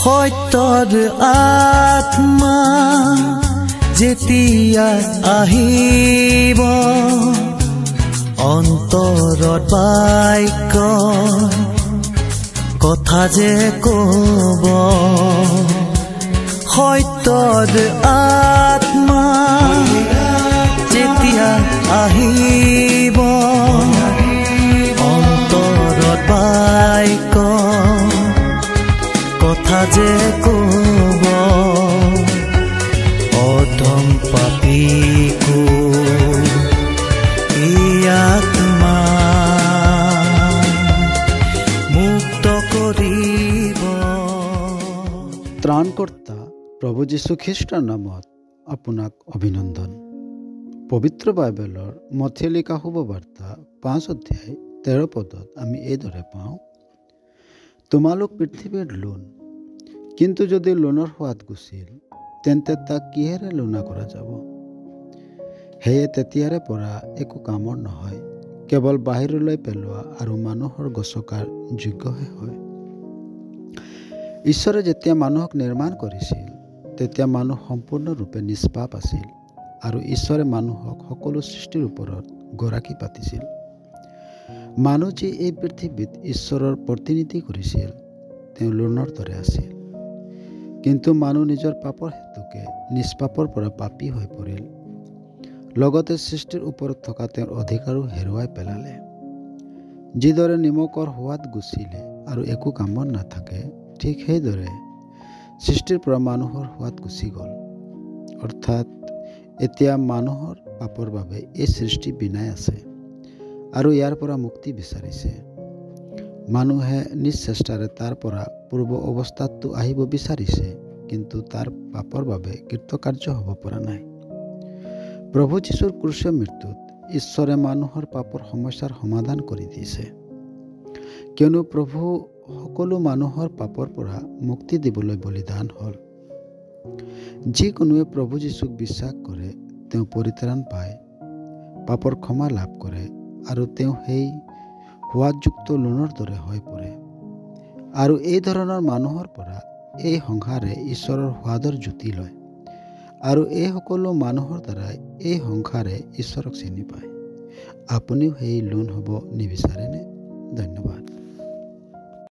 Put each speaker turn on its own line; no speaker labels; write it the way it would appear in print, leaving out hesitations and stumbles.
সত্যৰ আত্মা যেতিয়া আহিব অন্তৰত বাক্য কথা যে কব সত্যৰ আত্মা যেতিয়া আহিব অন্তৰত বাক্য কথা যে কব অধম পাপীকো এই আত্মা মুক্ত কৰিব।
ত্ৰাণকৰ্তা প্ৰভু যীশু খ্ৰীষ্টৰ নামত আপোনাক অভিনন্দন। পবিত্ৰ বাইবেলৰ মথিয় লিখা শুভবাৰ্তা 5 অধ্যায় 13 পদত আমি এইদৰে পাওঁ, তোমালোক পৃথিৱীৰ লোণ, কিন্তু যদি লোণৰ সোৱাদ গুচিল তেন্তে তাক কিহেৰে লোণা কৰা যাব? সেয়ে তেতিয়াৰে পৰা একো কামৰ নহয়, কেৱল বাহিৰলৈ পেলোৱা আৰু মানুহৰ গছকাৰ যোগ্যহে হয়। ঈশ্বৰে যেতিয়া মানুহক নিৰ্মাণ কৰিছিল তেতিয়া মানুহ সম্পূৰ্ণৰূপে নিষ্পাপ আছিল আৰু ঈশ্বৰে মানুহক সকলো সৃষ্টিৰ ওপৰত গৰাকী পাতিছিল। মানুহ যি এই পৃথিৱীত ঈশ্বৰৰ প্ৰতিনিধি কৰিছিল তেওঁ লোণৰ দৰে আছিল, কিন্তু মানুহ নিজৰ পাপৰ হেতুকে নিষ্পাপৰ পৰা পাপী হৈ পৰিল, লগতে সৃষ্টিৰ ওপৰত থকা তেওঁৰ অধিকাৰো হেৰুৱাই পেলালে। যিদৰে নিমখৰ সোৱাদ গুচিলে আৰু একো কামত নাথাকে, ঠিক সেইদৰে সৃষ্টিৰ পৰা মানুহৰ সোৱাদ গুচি গ'ল। অৰ্থাৎ এতিয়া মানুহৰ পাপৰ বাবে এই সৃষ্টি বিনাই আছে আৰু ইয়াৰ পৰা মুক্তি বিচাৰিছে। মানুহে নিজ চেষ্টাৰে তাৰ পৰা পূৰ্ব অৱস্থাতটো আহিব বিচাৰিছে, কিন্তু তাৰ পাপৰ বাবে কৃতকাৰ্য হ'ব পৰা নাই। প্ৰভু যীশুৰ ক্ৰুচীয় মৃত্যুত ঈশ্বৰে মানুহৰ পাপৰ সমস্যাৰ সমাধান কৰি দিছে, কিয়নো প্ৰভু সকলো মানুহৰ পাপৰ পৰা মুক্তি দিবলৈ বলিদান হ'ল। যিকোনোৱে প্ৰভু যীশুক বিশ্বাস কৰে তেওঁ পৰিত্ৰাণ পায়, পাপৰ ক্ষমা লাভ কৰে আৰু তেওঁ সেই সোৱাদযুক্ত লোণৰ দৰে হৈ পৰে। আৰু এই ধৰণৰ মানুহৰ পৰা এই সংসাৰে ঈশ্বৰৰ সোৱাদৰ জুতি লয় আৰু এই সকলো মানুহৰ দ্বাৰাই এই সংসাৰে ঈশ্বৰক চিনি পায়। আপুনিও সেই লোণ হ'ব নিবিচাৰেনে? ধন্যবাদ।